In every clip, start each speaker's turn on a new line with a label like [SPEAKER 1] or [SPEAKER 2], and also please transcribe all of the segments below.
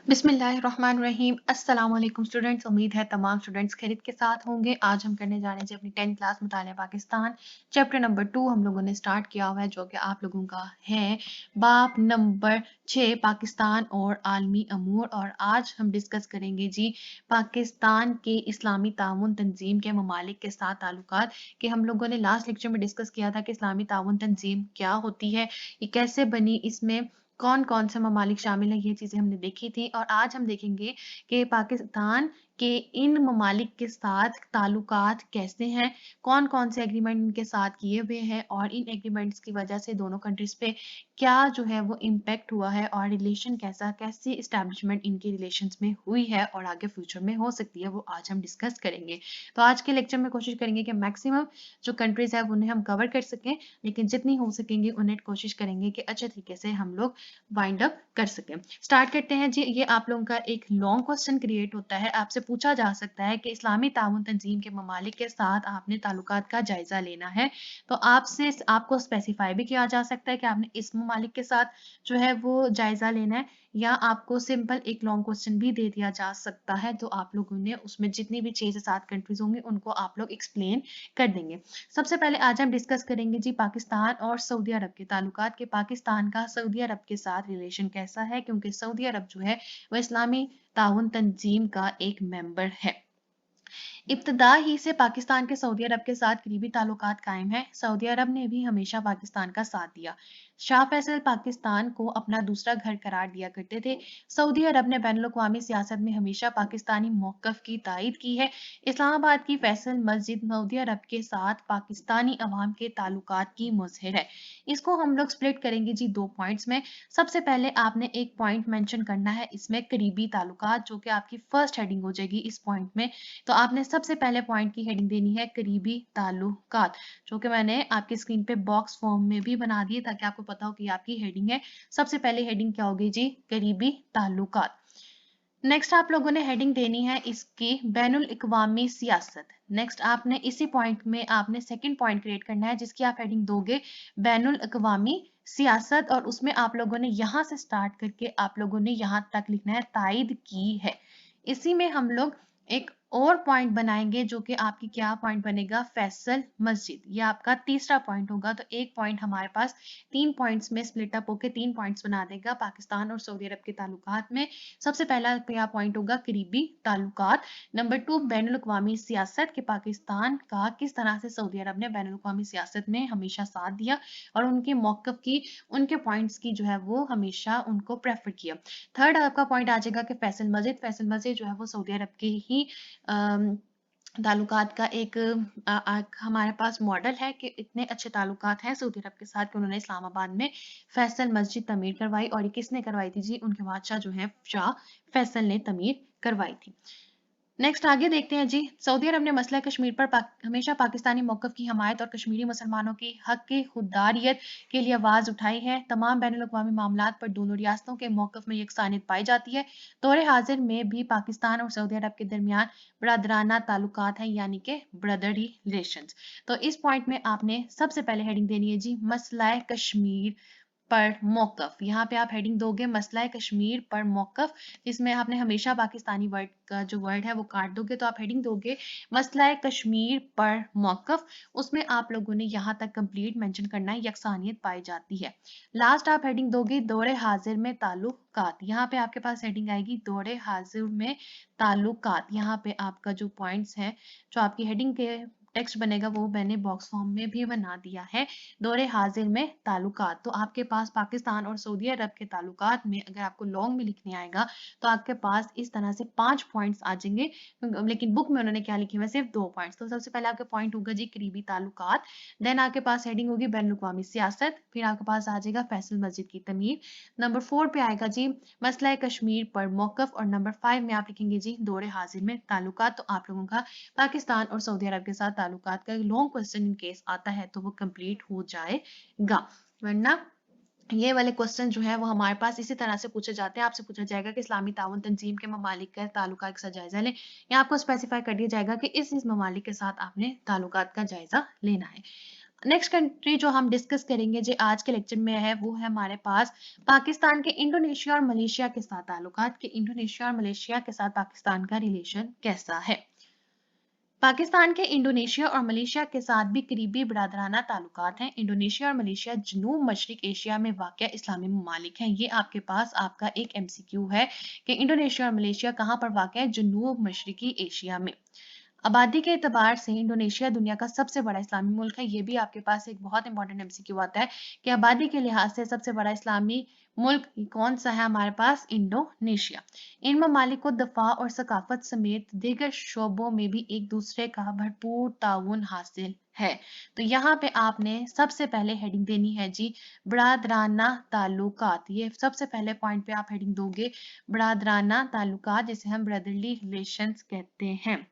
[SPEAKER 1] बिस्मिल्लाहिर्रहमानिर्रहीम। अस्सलाम वालेकुम स्टूडेंट्स। उम्मीद है तमाम स्टूडेंट्स खैरियत के साथ होंगे। आज हम करने जा रहे हैं जी अपनी 10th क्लास मुतालिया पाकिस्तान चैप्टर नंबर 2 हम लोगों ने स्टार्ट किया हुआ है, जो कि आप लोगों का है बाब नंबर 6 पाकिस्तान और आलमी अमूर। और आज हम डिस्कस करेंगे जी पाकिस्तान के इस्लामी ताउन तंजीम के ममालिक के साथ ताल्लुकात के। हम लोगों ने लास्ट लेक्चर में डिस्कस किया था कि इस्लामी ताउन तंजीम क्या होती है, ये कैसे बनी, इसमें कौन कौन से ममालिक शामिल हैं, ये चीज़ें हमने देखी थी। और आज हम देखेंगे कि पाकिस्तान के इन ममालिक के साथ ताल्लुकात कैसे हैं, कौन कौन से एग्रीमेंट इनके साथ किए हुए हैं और इन एग्रीमेंट्स की वजह से दोनों कंट्रीज पे क्या जो है वो इम्पेक्ट हुआ है और रिलेशन कैसी इस्टेब्लिशमेंट इनकी रिलेशंस में हुई है और आगे फ्यूचर में हो सकती है, वो आज हम डिस्कस करेंगे। तो आज के लेक्चर में कोशिश करेंगे कि मैक्सिमम जो कंट्रीज है उन्हें हम कवर कर सकें, लेकिन जितनी हो सकेंगे उन्हें कोशिश करेंगे कि अच्छे तरीके से हम लोग वाइंड अप कर सकें। स्टार्ट करते हैं जी। ये आप लोगों का एक लॉन्ग क्वेश्चन क्रिएट होता है, आपसे पूछा जा सकता है कि इस्लामी ताउन तंजीम के ममालिक के साथ आपने ताल्लुकात का जायजा लेना है। तो आपको स्पेसिफाई भी किया जा सकता है कि आपने इस ममालिक के साथ जो है वो जायजा लेना है, या आपको सिंपल एक लॉन्ग क्वेश्चन भी दे दिया जा सकता है, तो आप लोगों ने उसमें जितनी भी 6 से 7 कंट्रीज होंगी उनको आप लोग एक्सप्लेन कर देंगे। सबसे पहले आज हम डिस्कस करेंगे जी पाकिस्तान और सऊदी अरब के ताल्लुकात के। पाकिस्तान का सऊदी अरब के साथ रिलेशन कैसा है, क्योंकि सऊदी अरब जो है वह इस्लामी ताउन तंजीम का एक मेंबर है। इब्तदा ही से पाकिस्तान के सऊदी अरब के साथ करीबी ताल्लुकात कायम है। सऊदी अरब ने भी हमेशा पाकिस्तान का साथ दिया। शाह फैसल पाकिस्तान को अपना दूसरा घर करार दिया करते थे। सऊदी अरब ने बैनुल-अक़वामी सियासत में हमेशा पाकिस्तानी मौक़िफ़ की तायीद की है। इस्लामाबाद की फैसल मस्जिद सऊदी अरब के साथ पाकिस्तानी अवाम के ताल्लुकात की मुज़हिर है। इसको हम लोग स्प्लिट करेंगे जी 2 पॉइंट्स में। सबसे पहले आपने एक पॉइंट मेंशन करना है इसमें करीबी ताल्लुकात, जो कि आपकी फर्स्ट हेडिंग हो जाएगी इस पॉइंट में। तो आपने सबसे पहले पॉइंट की हेडिंग देनी है करीबी ताल्लुकात, जो कि मैंने आपकी स्क्रीन पे बॉक्स फॉर्म में भी बना दी है ताकि आपको पता हो कि आपकी हेडिंग है। सबसे पहले हेडिंग क्या होगी जी? करीबी ताल्लुकात। नेक्स्ट आप लोगों ने हेडिंग देनी है इसकी बैनुल अक़वामी सियासत। नेक्स्ट आपने इसी पॉइंट में आपने सेकंड पॉइंट क्रिएट करना है जिसकी आप हेडिंग दोगे बैनुल अक़वामी सियासत, और उसमें आप लोगों ने यहाँ से स्टार्ट करके आप लोगों ने यहाँ तक लिखना है तायद की है। इसी में हम लोग एक और पॉइंट बनाएंगे जो कि आपकी क्या पॉइंट बनेगा? फैसल मस्जिद। ये आपका तीसरा पॉइंट होगा। तो एक पॉइंट हमारे पास 3 पॉइंट्स में स्प्लिट अप होकर 3 पॉइंट्स बना देगा पाकिस्तान और सऊदी अरब के ताल्लुकात में। सबसे पहला क्या पॉइंट होगा? करीबी ताल्लुकात। नंबर 2 बैनुल अक़वामी सियासत के पाकिस्तान का किस तरह से सऊदी अरब ने बैनुल अक़वामी सियासत में हमेशा साथ दिया और उनके मौक़िफ़ की, उनके पॉइंट्स की जो है वो हमेशा उनको प्रेफर किया। थर्ड आपका पॉइंट आ जाएगा कि फैसल मस्जिद। फैसल मस्जिद जो है वो सऊदी अरब के ही ताल्लुकात का एक हमारे पास मॉडल है कि इतने अच्छे ताल्लुकात हैं सऊदी अरब के साथ कि उन्होंने इस्लामाबाद में फैसल मस्जिद तमीर करवाई। और ये किसने करवाई थी जी? उनके बादशाह जो है शाह फैसल ने तमीर करवाई थी। नेक्स्ट आगे देखते हैं जी। सऊदी अरब ने मसला कश्मीर पर हमेशा पाकिस्तानी मौक़िफ़ की हमायत और कश्मीरी मुसलमानों की हक़ की खुददारियत के लिए आवाज़ उठाई है। तमाम बैनुल-अक़वामी मामलात पर दोनों रियासतों के मौक़िफ़ में यकसानियत पाई जाती है। दौरे हाज़िर में भी पाकिस्तान और सऊदी अरब के दरमियान ब्रदराना ताल्लुकात हैं, यानी कि ब्रदरली रिलेशंस। तो इस पॉइंट में आपने सबसे पहले हेडिंग देनी है जी मसला कश्मीर पर मौक़िफ़। यहाँ पे आप हेडिंग दोगे मसला कश्मीर पर मौक़िफ़, जिसमें आपने हमेशा पाकिस्तानी वर्ड का जो वर्ड है वो काट दोगे, तो आप हेडिंग दोगे मसला कश्मीर पर मौक़िफ़। उसमें आप लोगों ने यहाँ तक कंप्लीट मेंशन करना है यकसानियत पाई जाती है। लास्ट आप हेडिंग दोगे दौरे हाजिर में ताल्लुकात। यहाँ पे आपके पास हेडिंग आएगी दौरे हाजिर में ताल्लुकात। यहाँ पे आपका जो पॉइंट्स हैं, जो आपकी हेडिंग के टेक्स्ट बनेगा वो मैंने बॉक्स फॉर्म में भी बना दिया है। दौरे हाजिर में ताल्लुकात। तो आपके पास पाकिस्तान और सऊदी अरब के ताल्लुकात में अगर आपको लॉन्ग में लिखने आएगा तो आपके पास इस तरह से 5 पॉइंट्स आ जाएंगे, लेकिन बुक में उन्होंने क्या लिखे हुए सिर्फ 2 पॉइंट्स। तो सबसे पहले आपके पॉइंट होगा जी करीबी ताल्लुकात, देन आपके पास हेडिंग होगी बैनुल-अक़वामी सियासत, फिर आपके पास आ जाएगा फैसल मस्जिद की तमीर। नंबर 4 पे आएगा जी मसला कश्मीर पर मौक़िफ़, और नंबर 5 में आप लिखेंगे जी दौरे हाजिर में ताल्लुकात। तो आप लोगों का पाकिस्तान और सऊदी अरब के साथ ताल्लुकात का लॉन्ग क्वेश्चन इन केस आता है तो वो कंप्लीट हो जाएगा। वरना ये वाले क्वेश्चन जो है वो हमारे पास इसी तरह से पूछे जाते हैं। आपसे पूछा जाएगा कि इस्लामी ताउन तंजीम के ममालिक का ताल्लुकात का जायजा लें, या आपको स्पेसिफाई कर दिया जाएगा कि इस ममालिक के साथ आपने ताल्लुकात का जायजा लेना है। नेक्स्ट कंट्री जो हम डिस्कस करेंगे जो आज के लेक्चर में है वो है हमारे पास पाकिस्तान के इंडोनेशिया और मलेशिया के साथ ताल्लुकात कि इंडोनेशिया और मलेशिया के साथ पाकिस्तान का रिलेशन कैसा है। पाकिस्तान के इंडोनेशिया और मलेशिया के साथ भी करीबी बिरादराना ताल्लुकात हैं। इंडोनेशिया और मलेशिया जनूब मशरिक एशिया में वाक़या इस्लामी ममालिक हैं। ये आपके पास आपका एक MCQ है कि इंडोनेशिया और मलेशिया कहाँ पर वाक़या है, जनूब मशरिकी एशिया में। आबादी के एतबार से इंडोनेशिया दुनिया का सबसे बड़ा इस्लामी मुल्क है। ये भी आपके पास एक बहुत इंपॉर्टेंट MCQ आता है कि आबादी के लिहाज से सबसे बड़ा इस्लामी मुल्क कौन सा है हमारे पास, इंडोनेशिया। इन ममालिक को दफा और सकाफत समेत दीगर शोबों में भी एक दूसरे का भरपूर ताउन हासिल है। तो यहाँ पे आपने सबसे पहले हेडिंग देनी है जी बरादराना ताल्लुकात। ये सबसे पहले पॉइंट पे आप हेडिंग दोगे बरादराना ताल्लुकात, जिसे हम ब्रदरली रिलेशंस कहते हैं।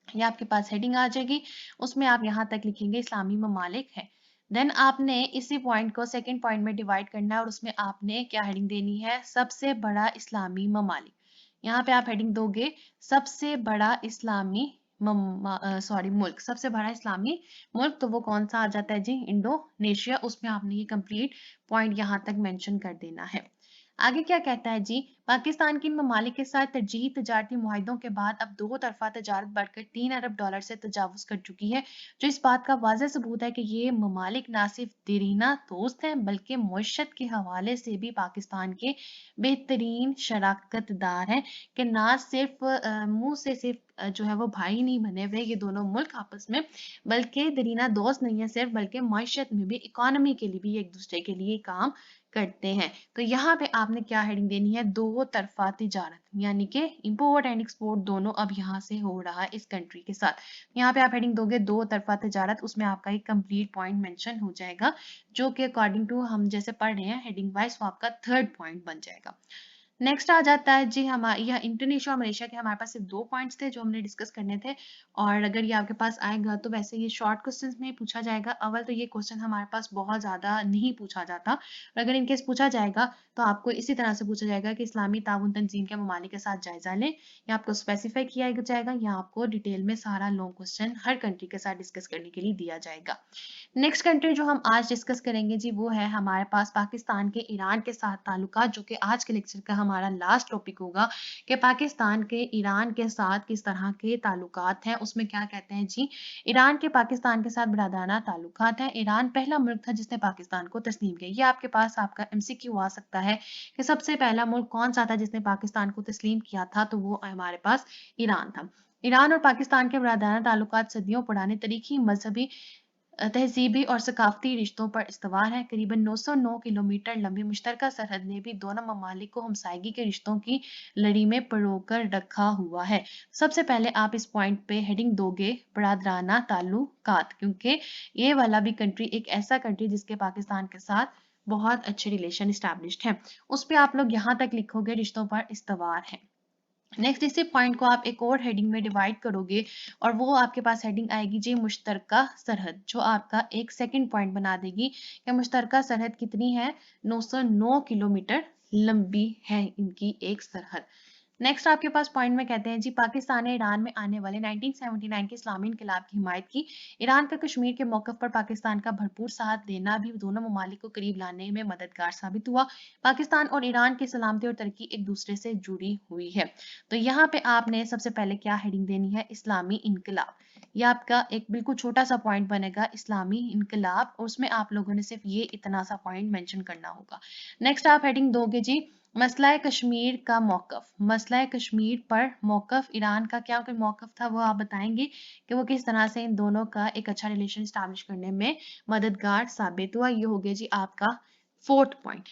[SPEAKER 1] ये आपके पास हेडिंग आ जाएगी, उसमें आप यहाँ तक लिखेंगे इस्लामी ममालिक है। देन आपने इसी पॉइंट को सेकंड पॉइंट में डिवाइड करना है और उसमें आपने क्या हेडिंग देनी है, सबसे बड़ा इस्लामी ममालिक। यहाँ पे आप हेडिंग दोगे सबसे बड़ा इस्लामी मुल्क, सबसे बड़ा इस्लामी मुल्क, तो वो कौन सा आ जाता है जी, इंडोनेशिया। उसमें आपने ये कंप्लीट पॉइंट यहाँ तक मेंशन कर देना है। आगे क्या कहता है जी, पाकिस्तान की इन ममालिक के साथ तरजीही तजारती मुआहिदों के बाद अब दो तरफा तजारत बढ़कर $3 अरब से तजावुज कर चुकी है, जो इस बात का वाज़ेह सबूत है कि ये ममालिक ना सिर्फ देरीना दोस्त हैं बल्कि मुआशरत के हवाले से भी पाकिस्तान के बेहतरीन शराकतदार हैं, कि ना सिर्फ मुंह से सिर्फ जो है वो भाई नहीं बने हुए ये दोनों मुल्क आपस में, बल्कि देरीना दोस्त नहीं है सिर्फ, बल्कि मुआशरत में भी, इकोनॉमी के लिए भी एक दूसरे के लिए काम करते हैं। तो यहाँ पे आपने क्या हेडिंग देनी है, दो तरफा तिजारत, यानी कि इंपोर्ट एंड एक्सपोर्ट दोनों अब यहाँ से हो रहा है इस कंट्री के साथ। यहाँ पे आप हेडिंग दोगे दो तरफा तिजारत, उसमें आपका एक कंप्लीट पॉइंट मेंशन हो जाएगा, जो कि अकॉर्डिंग टू हम जैसे पढ़ रहे हैं हेडिंग वाइज वो आपका थर्ड पॉइंट बन जाएगा। नेक्स्ट आ जाता है जी हमारे यह इंडोनेशिया और मलेशिया के हमारे पास सिर्फ 2 पॉइंट्स थे जो हमने डिस्कस करने थे, और अगर ये आपके पास आएगा तो वैसे ये शॉर्ट क्वेश्चंस में पूछा जाएगा। अव्वल तो ये क्वेश्चन हमारे पास बहुत ज़्यादा नहीं पूछा जाता, और अगर इनकेस पूछा जाएगा तो आपको इसी तरह से पूछा जाएगा कि इस्लामी ताउन तंजीम के ममालिक के साथ जायजा लें, या आपको स्पेसिफाई किया जाएगा या आपको डिटेल में सारा लॉन्ग क्वेश्चन हर कंट्री के साथ डिस्कस करने के लिए दिया जाएगा। नेक्स्ट कंट्री जो हम आज डिस्कस करेंगे जी वो है हमारे पास पाकिस्तान के ईरान के साथ ताल्लुकात, जो कि आज के लेक्चर का हमारा लास्ट टॉपिक होगा कि पाकिस्तान के ईरान के साथ किस तरह के ताल्लुकात हैं। उसमें क्या कहते हैं जी, ईरान के पाकिस्तान के साथ बिरादराना ताल्लुकात हैं। ईरान पहला मुल्क था जिसने पाकिस्तान को तस्लीम किया। ये आपके पास आपका MCQ आ सकता है कि सबसे पहला मुल्क कौन सा था जिसने पाकिस्तान को तस्लीम किया था, तो वो हमारे पास ईरान था। ईरान और पाकिस्तान के बिरादराना ताल्लुकात सदियों पुराने तारीखी, मजहबी, तहजीबी और सकाफती रिश्तों पर इस्तवार है। करीबन 909 किलोमीटर लंबी मुश्तरका सरहद ने भी दोनों ममालिक को हमसायगी के रिश्तों की लड़ी में परोकर रखा हुआ है। सबसे पहले आप इस पॉइंट पे हेडिंग दोगे बरादराना ताल्लुकात, क्योंकि ये वाला भी कंट्री एक ऐसा कंट्री जिसके पाकिस्तान के साथ बहुत अच्छे रिलेशन इस्टेब्लिश्ड हैं। उस पर आप लोग यहाँ तक लिखोगे रिश्तों पर इस्तवार है। नेक्स्ट इसी पॉइंट को आप एक और हेडिंग में डिवाइड करोगे और वो आपके पास हेडिंग आएगी जी मुश्तरका सरहद, जो आपका एक सेकंड पॉइंट बना देगी कि मुश्तरका सरहद कितनी है, 909 किलोमीटर लंबी है इनकी एक सरहद। नेक्स्ट आपके पास पॉइंट में कहते हैं जी पाकिस्तान ने ईरान में आने वाले 1979 के इस्लामी इनकलाब की हिमायत की। ईरान का कश्मीर के मौकफ पर पाकिस्तान का भरपूर साथ देना भी दोनों ममालिक को करीब लाने में मददगार साबित हुआ। पाकिस्तान और ईरान की सलामती और तरक्की एक दूसरे से जुड़ी हुई है। तो यहाँ पे आपने सबसे पहले क्या हेडिंग देनी है, इस्लामी इनकलाब। ये आपका एक बिल्कुल छोटा सा पॉइंट बनेगा इस्लामी इनकलाब, और उसमें आप लोगों ने सिर्फ ये इतना सा पॉइंट मेंशन करना होगा। नेक्स्ट आप हेडिंग दोगे जी मसला कश्मीर का मौकफ। मसला कश्मीर पर मौकफ ईरान का क्या कोई मौकफ था वो आप बताएंगे कि वो किस तरह से इन दोनों का एक अच्छा रिलेशन स्टैब्लिश करने में मददगार साबित हुआ। ये हो गया जी आपका फोर्थ पॉइंट।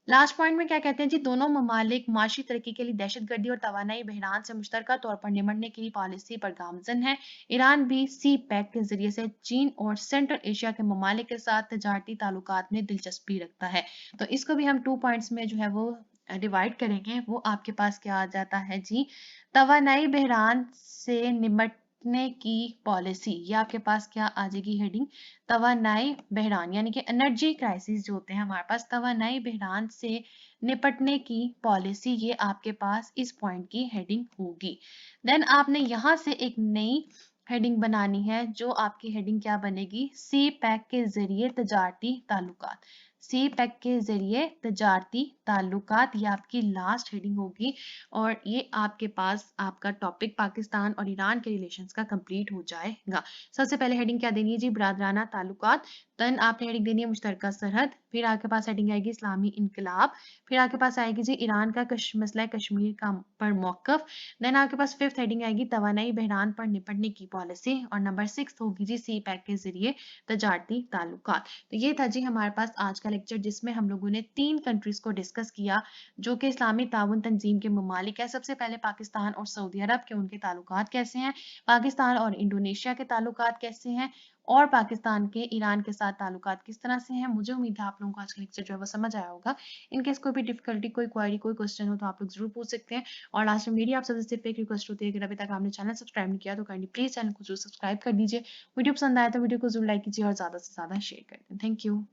[SPEAKER 1] लास्ट पॉइंट में क्या कहते हैं जी, दोनों ममालिक माशी तरक्की के लिए दहशतगर्दी और तवानाई बहरान से मुश्तरका तौर पर निमटने की पॉलिसी पर गामजन है। ईरान भी CPEC के जरिए से चीन और सेंट्रल एशिया के ममालिक के साथ तजारती ताल्लुकात में दिलचस्पी रखता है। तो इसको भी हम 2 पॉइंट्स में जो है वो डिवाइड करेंगे। वो आपके पास क्या आ जाता है जी, तवानाई बहरान से निमटने की पॉलिसी। ये आपके पास क्या आ जाएगी हेडिंग, तवानाई बहरान, यानी कि एनर्जी क्राइसिस जो होते हैं हमारे पास, तवानाई बहरान से निपटने की पॉलिसी, ये आपके पास इस पॉइंट की हेडिंग होगी। देन आपने यहाँ से एक नई हेडिंग बनानी है, जो आपकी हेडिंग क्या बनेगी, सी पैक के जरिए तजारती ताल्लुकात। सी पैक के जरिए तजारती ताल्लुकात, ये आपकी लास्ट हेडिंग होगी और ये आपके पास आपका टॉपिक पाकिस्तान और ईरान के रिलेशंस का कंप्लीट हो जाएगा। सबसे पहले हेडिंग क्या देनी है जी, बरादराना ताल्लुकात। देन आपने हेडिंग देनी है मुश्तरका सरहद। फिर आपके पास हेडिंग आएगी इस्लामी इनकलाब। फिर आपके पास आएगी जी ईरान का मसला कश्मीर का पर मौकफ। देन आपके पास फिफ्थ हेडिंग आएगी तवानाई बहरान पर निपटने की पॉलिसी और नंबर सिक्स होगी जी सी पैक के जरिए तजारती ताल्लुकात। तो ये था जी हमारे पास आज का लेक्चर, जिसमें हम लोगों ने 3 कंट्रीज को डिस्कस किया जो कि इस्लामी ताउन तंजीम के ममालिक है। सबसे पहले पाकिस्तान और सऊदी अरब के उनके ताल्लुकात कैसे हैं, पाकिस्तान और इंडोनेशिया के ताल्लुकात कैसे हैं, और पाकिस्तान के ईरान के साथ ताल्लुकात किस तरह से हैं। मुझे उम्मीद है आप लोगों को आज का लेक्चर जो है वो समझ आया होगा। इनकेस कोई भी डिफिकल्टी, कोई क्वारी, कोई क्वेश्चन हो तो आप लोग जरूर पूछ सकते हैं। और लास्ट में मेरी आप सबसे सिर्फ एक रिक्वेस्ट होती है, अगर अभी तक आपने चैनल सब्सक्राइब नहीं किया तो काइंडली प्लीज चैनल को जरूर सब्सक्राइब कर दीजिए। वीडियो पसंद आया तो वीडियो को जरूर लाइक कीजिए और ज़्यादा से ज़्यादा शेयर कर दें। Thank you.